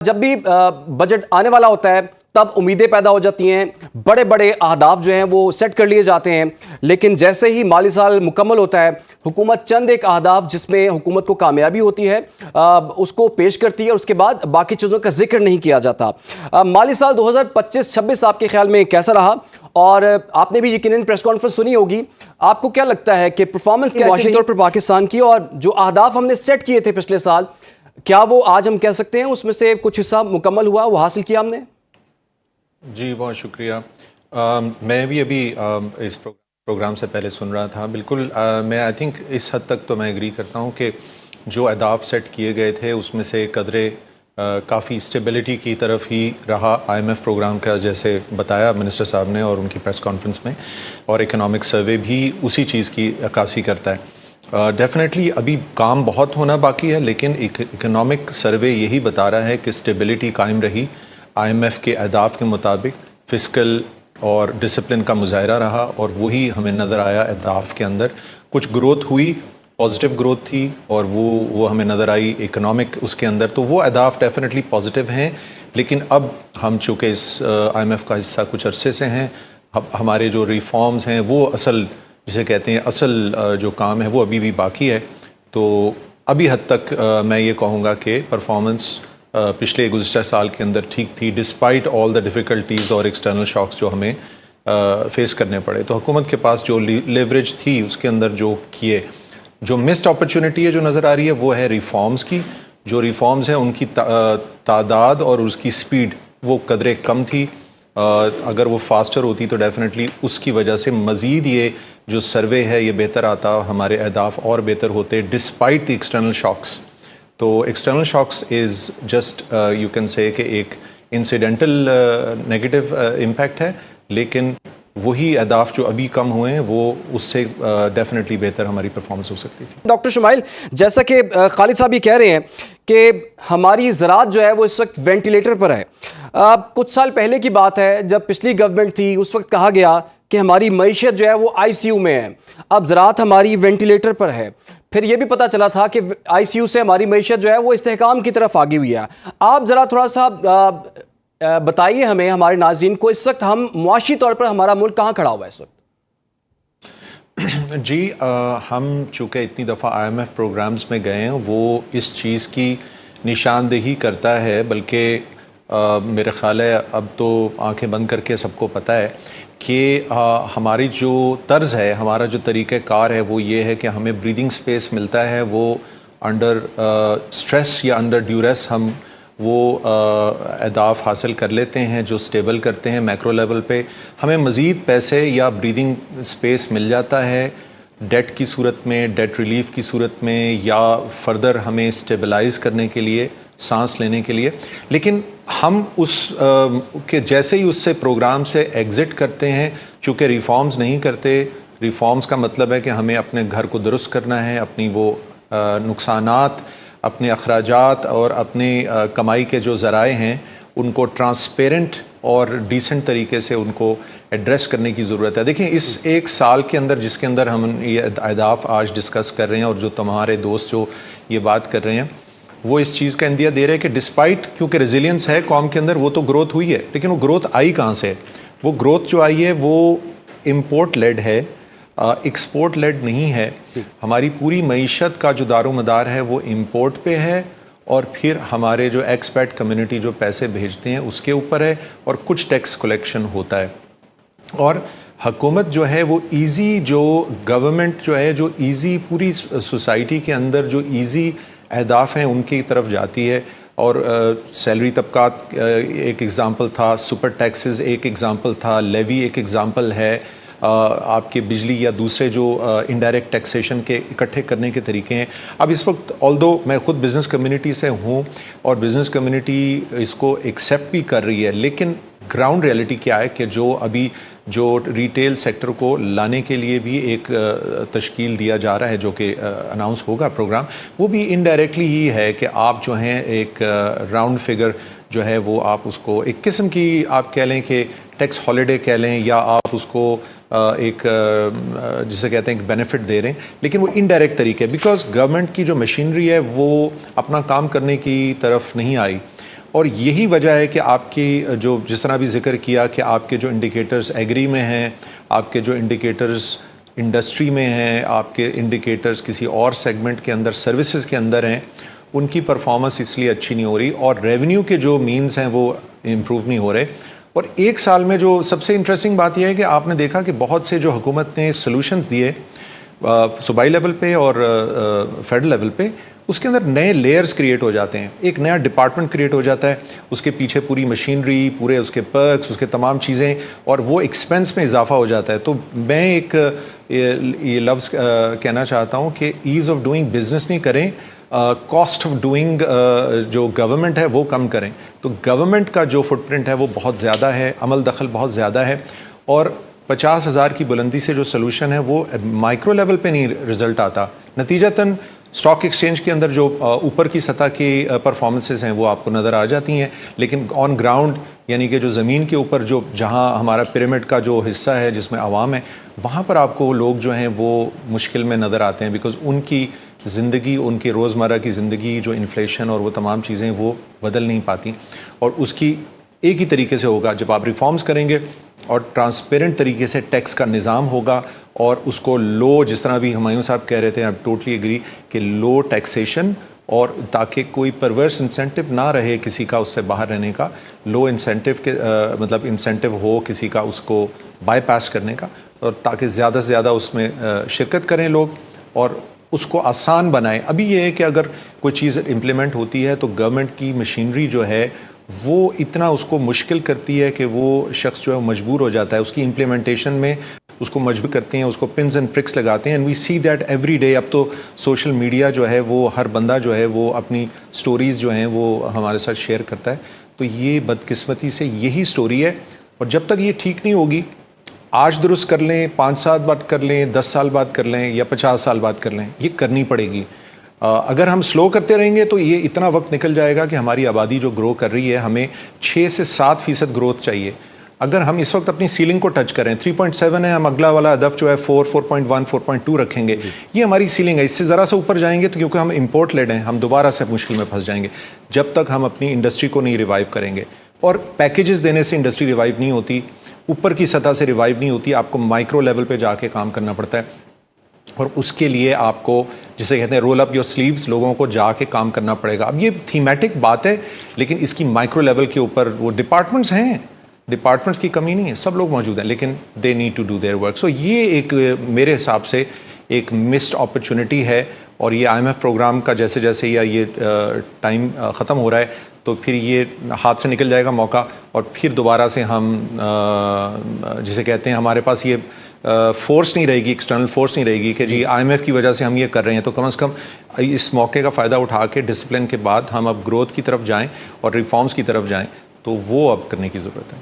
جب بھی بجٹ آنے والا ہوتا ہے تب امیدیں پیدا ہو جاتی ہیں، بڑے بڑے اہداف جو ہیں وہ سیٹ کر لیے جاتے ہیں، لیکن جیسے ہی مالی سال مکمل ہوتا ہے حکومت چند ایک اہداف جس میں حکومت کو کامیابی ہوتی ہے اس کو پیش کرتی ہے اور اس کے بعد باقی چیزوں کا ذکر نہیں کیا جاتا۔ مالی سال 2025-26 آپ کے خیال میں کیسا رہا؟ اور آپ نے بھی یقیناً پریس کانفرنس سنی ہوگی، آپ کو کیا لگتا ہے کہ پرفارمنس معاشی طور پر پاکستان کی اور جو اہداف ہم نے سیٹ کیے تھے پچھلے سال، کیا وہ آج ہم کہہ سکتے ہیں اس میں سے کچھ حصہ مکمل ہوا، وہ حاصل کیا ہم نے؟ جی بہت شکریہ۔ میں بھی ابھی اس پروگرام سے پہلے سن رہا تھا۔ بالکل میں آئی تھنک اس حد تک تو میں ایگری کرتا ہوں کہ جو اہداف سیٹ کیے گئے تھے اس میں سے قدرے کافی اسٹیبلٹی کی طرف ہی رہا۔ آئی ایم ایف پروگرام کا جیسے بتایا منسٹر صاحب نے اور ان کی پریس کانفرنس میں، اور اکنامک سروے بھی اسی چیز کی عکاسی کرتا ہے۔ ڈیفینیٹلی ابھی کام بہت ہونا باقی ہے، لیکن اکنامک سروے یہی بتا رہا ہے کہ اسٹیبلٹی قائم رہی، آئی ایم ایف کے اہداف کے مطابق فسکل اور ڈسپلن کا مظاہرہ رہا، اور وہی ہمیں نظر آیا اہداف کے اندر۔ کچھ گروتھ ہوئی، پازیٹیو گروتھ تھی، اور وہ ہمیں نظر آئی اکنامک اس کے اندر، تو وہ اہداف ڈیفینیٹلی پازیٹیو ہیں۔ لیکن اب ہم چونکہ اس آئی ایم ایف کا حصہ کچھ عرصے سے ہیں، ہمارے جو ریفارمز ہیں وہ اصل جسے کہتے ہیں اصل جو کام ہے وہ ابھی بھی باقی ہے۔ تو ابھی حد تک میں یہ کہوں گا کہ پرفارمنس پچھلے گزشتہ سال کے اندر ٹھیک تھی، ڈسپائٹ آل دا ڈیفیکلٹیز اور ایکسٹرنل شاکس جو ہمیں فیس کرنے پڑے۔ تو حکومت کے پاس جو لیوریج تھی اس کے اندر جو کیے، جو مسڈ اپرچونٹی ہے جو نظر آ رہی ہے وہ ہے ریفارمز کی۔ جو ریفارمز ہیں ان کی تعداد اور اس کی سپیڈ وہ قدرے کم تھی۔ اگر وہ فاسٹر ہوتی تو ڈیفینیٹلی اس کی وجہ سے مزید یہ جو سروے ہے یہ بہتر آتا، ہمارے اہداف اور بہتر ہوتے ڈسپائٹ دی ایکسٹرنل شاکس۔ تو external shocks is just you can say کہ ایک انسیڈنٹل نیگیٹو امپیکٹ ہے، لیکن وہی اہداف جو ابھی کم ہوئے ہیں وہ اس سے ڈیفینیٹلی بہتر ہماری پرفارمنس ہو سکتی تھی۔ ڈاکٹر شمائل، جیسا کہ خالد صاحب یہ کہہ رہے ہیں کہ ہماری زراعت جو ہے وہ اس وقت وینٹیلیٹر پر ہے۔ کچھ سال پہلے کی بات ہے جب پچھلی گورنمنٹ تھی، اس وقت کہا گیا کہ ہماری معیشت جو ہے وہ آئی سی یو میں ہے، اب زراعت ہماری وینٹیلیٹر پر ہے۔ پھر یہ بھی پتہ چلا تھا کہ آئی سی یو سے ہماری معیشت جو ہے وہ استحکام کی طرف آگے ہوئی ہے۔ آپ ذرا تھوڑا سا بتائیے ہمیں، ہمارے ناظرین کو، اس وقت ہم معاشی طور پر ہمارا ملک کہاں کھڑا ہوا ہے اس وقت؟ جی ہم چونکہ اتنی دفعہ آئی ایم ایف پروگرامز میں گئے ہیں، وہ اس چیز کی نشاندہی کرتا ہے، بلکہ میرے خیال ہے اب تو آنکھیں بند کر کے سب کو پتہ ہے کہ ہماری جو طرز ہے، ہمارا جو طریقہ کار ہے وہ یہ ہے کہ ہمیں بریدنگ سپیس ملتا ہے، وہ انڈر سٹریس یا انڈر ڈیوریس ہم وہ اہداف حاصل کر لیتے ہیں جو سٹیبل کرتے ہیں میکرو لیول پہ۔ ہمیں مزید پیسے یا بریدنگ سپیس مل جاتا ہے ڈیٹ کی صورت میں، ڈیٹ ریلیف کی صورت میں، یا فردر ہمیں سٹیبلائز کرنے کے لیے، سانس لینے کے لیے۔ لیکن ہم اس کہ جیسے ہی اس سے پروگرام سے ایگزٹ کرتے ہیں، چونکہ ریفارمز نہیں کرتے، ریفارمز کا مطلب ہے کہ ہمیں اپنے گھر کو درست کرنا ہے، اپنی وہ نقصانات، اپنے اخراجات اور اپنی کمائی کے جو ذرائع ہیں ان کو ٹرانسپیرنٹ اور ڈیسنٹ طریقے سے ان کو ایڈریس کرنے کی ضرورت ہے۔ دیکھیں اس ایک سال کے اندر جس کے اندر ہم یہ اہداف آج ڈسکس کر رہے ہیں، اور جو تمہارے دوست جو یہ بات کر رہے ہیں وہ اس چیز کا اندیا دے رہے ہیں کہ ڈسپائٹ، کیونکہ ریزیلینس ہے قوم کے اندر، وہ تو گروتھ ہوئی ہے، لیکن وہ گروتھ آئی کہاں سے؟ وہ گروتھ جو آئی ہے وہ امپورٹ لیڈ ہے، ایکسپورٹ لیڈ نہیں ہے۔ ہماری پوری معیشت کا جو دار و مدار ہے وہ امپورٹ پہ ہے، اور پھر ہمارے جو ایکسپیٹ کمیونٹی جو پیسے بھیجتے ہیں اس کے اوپر ہے، اور کچھ ٹیکس کلیکشن ہوتا ہے۔ اور حکومت جو ہے وہ ایزی، جو گورنمنٹ جو ہے جو ایزی پوری سوسائٹی کے اندر جو ایزی اہداف ہیں ان کی طرف جاتی ہے۔ اور سیلری طبقات ایک ایگزامپل تھا، سپر ٹیکسز ایک ایگزامپل تھا، لیوی ایک ایگزامپل ہے، آپ کے بجلی یا دوسرے جو انڈائریکٹ ٹیکسیشن کے اکٹھے کرنے کے طریقے ہیں۔ اب اس وقت آلدو میں خود بزنس کمیونٹی سے ہوں اور بزنس کمیونٹی اس کو ایکسیپٹ بھی کر رہی ہے، لیکن گراؤنڈ ریئلٹی کیا ہے کہ جو ابھی جو ریٹیل سیکٹر کو لانے کے لیے بھی ایک تشکیل دیا جا رہا ہے جو کہ اناؤنس ہوگا پروگرام، وہ بھی انڈائریکٹلی ہی ہے کہ آپ جو ہیں ایک راؤنڈ فگر جو ہے وہ آپ اس کو ایک قسم کی آپ کہہ لیں کہ ٹیکس ہالیڈے کہہ لیں، یا آپ اس کو ایک جسے کہتے ہیں ایک بینیفٹ دے رہے ہیں، لیکن وہ انڈائریکٹ طریقے، بیکاز گورنمنٹ کی جو مشینری ہے وہ اپنا کام کرنے کی طرف نہیں آئی۔ اور یہی وجہ ہے کہ آپ کی جو جس طرح بھی ذکر کیا کہ آپ کے جو انڈیکیٹرز ایگری میں ہیں، آپ کے جو انڈیکیٹرز انڈسٹری میں ہیں، آپ کے انڈیکیٹرز کسی اور سیگمنٹ کے اندر سروسز کے اندر ہیں، ان کی پرفارمنس اس لیے اچھی نہیں ہو رہی، اور ریونیو کے جو مینز ہیں وہ امپروو نہیں ہو رہے۔ اور ایک سال میں جو سب سے انٹرسٹنگ بات یہ ہے کہ آپ نے دیکھا کہ بہت سے جو حکومت نے سلوشنز دیے صوبائی لیول پہ اور فیڈرل لیول پہ، اس کے اندر نئے لیئرز کریٹ ہو جاتے ہیں، ایک نیا ڈپارٹمنٹ کریٹ ہو جاتا ہے، اس کے پیچھے پوری مشینری، پورے اس کے پرکس، اس کے تمام چیزیں، اور وہ ایکسپینس میں اضافہ ہو جاتا ہے۔ تو میں ایک یہ لفظ کہنا چاہتا ہوں کہ ایز آف ڈوئنگ بزنس نہیں کریں، کاسٹ آف ڈوئنگ جو گورنمنٹ ہے وہ کم کریں۔ تو گورنمنٹ کا جو فٹ پرنٹ ہے وہ بہت زیادہ ہے، عمل دخل بہت زیادہ ہے، اور 50,000 کی بلندی سے جو سلوشن ہے وہ مائکرو لیول پہ نہیں رزلٹ آتا، نتیجتاً اسٹاک ایکسچینج کے اندر جو اوپر کی سطح کی پرفارمنسز ہیں وہ آپ کو نظر آ جاتی ہیں، لیکن آن گراؤنڈ یعنی کہ جو زمین کے اوپر جو جہاں ہمارا پیرامڈ کا جو حصہ ہے جس میں عوام ہے، وہاں پر آپ کو لوگ جو ہیں وہ مشکل میں نظر آتے ہیں، بیکاز ان کی زندگی، ان کی روزمرہ کی زندگی جو انفلیشن اور وہ تمام چیزیں وہ بدل نہیں پاتی، اور اس کی ایک ہی طریقے سے ہوگا جب آپ ریفارمز کریں گے اور ٹرانسپیرنٹ طریقے سے ٹیکس کا نظام ہوگا، اور اس کو لو، جس طرح بھی ہمایوں صاحب کہہ رہے تھے، آپ ٹوٹلی ایگری کہ لو ٹیکسیشن، اور تاکہ کوئی پرورس انسینٹیو نہ رہے کسی کا اس سے باہر رہنے کا، لو انسینٹیو کے مطلب انسینٹیو ہو کسی کا اس کو بائی پاس کرنے کا، اور تاکہ زیادہ سے زیادہ اس میں شرکت کریں لوگ اور اس کو آسان بنائیں۔ ابھی یہ ہے کہ اگر کوئی چیز امپلیمنٹ ہوتی ہے تو گورنمنٹ کی مشینری جو ہے وہ اتنا اس کو مشکل کرتی ہے کہ وہ شخص جو ہے مجبور ہو جاتا ہے اس کی امپلیمنٹیشن میں، اس کو مجبور کرتے ہیں، اس کو پنز اینڈ ٹرکس لگاتے ہیں، and we see that every day. اب تو سوشل میڈیا جو ہے وہ ہر بندہ جو ہے وہ اپنی سٹوریز جو ہیں وہ ہمارے ساتھ شیئر کرتا ہے، تو یہ بدقسمتی سے یہی سٹوری ہے، اور جب تک یہ ٹھیک نہیں ہوگی، آج درست کر لیں، 5 سال بعد کر لیں، 10 سال بعد کر لیں، یا 50 سال بعد کر لیں، یہ کرنی پڑے گی۔ اگر ہم سلو کرتے رہیں گے تو یہ اتنا وقت نکل جائے گا کہ ہماری آبادی جو گرو کر رہی ہے، ہمیں 6 سے 7% گروتھ چاہیے۔ اگر ہم اس وقت اپنی سیلنگ کو ٹچ کریں، 3.7 ہے، ہم اگلا والا ہدف جو ہے 4، 4.1، 4.2 رکھیں گے، یہ ہماری سیلنگ ہے۔ اس سے ذرا سا اوپر جائیں گے تو کیونکہ ہم امپورٹ لیڈ ہیں، ہم دوبارہ سے مشکل میں پھنس جائیں گے جب تک ہم اپنی انڈسٹری کو نہیں ریوائیو کریں گے۔ اور پیکیجز دینے سے انڈسٹری ریوائیو نہیں ہوتی، اوپر کی سطح سے ریوائیو نہیں ہوتی، آپ کو مائکرو لیول پہ جا کے کام کرنا پڑتا ہے، اور اس کے لیے آپ کو جسے کہتے ہیں رول اپ یور سلیوز، لوگوں کو جا کے کام کرنا پڑے گا۔ اب یہ تھیمیٹک بات ہے، لیکن اس کی مائکرو لیول کے اوپر وہ ڈپارٹمنٹس ہیں، ڈپارٹمنٹس کی کمی نہیں ہے، سب لوگ موجود ہیں، لیکن they need to do their work. So یہ ایک میرے حساب سے ایک مسڈ اپرچونٹی ہے، اور یہ IMF پروگرام کا جیسے جیسے یہ ٹائم ختم ہو رہا ہے تو پھر یہ ہاتھ سے نکل جائے گا موقع، اور پھر دوبارہ سے ہم جسے کہتے ہیں ہمارے پاس یہ فورس نہیں رہے گی، ایکسٹرنل فورس نہیں رہے گی کہ جی IMF کی وجہ سے ہم یہ کر رہے ہیں، تو کم از کم اس موقع کا فائدہ اٹھا کے ڈسپلن کے بعد ہم اب گروتھ کی طرف جائیں اور ریفارمز کی طرف جائیں، تو وہ اب کرنے کی ضرورت ہے۔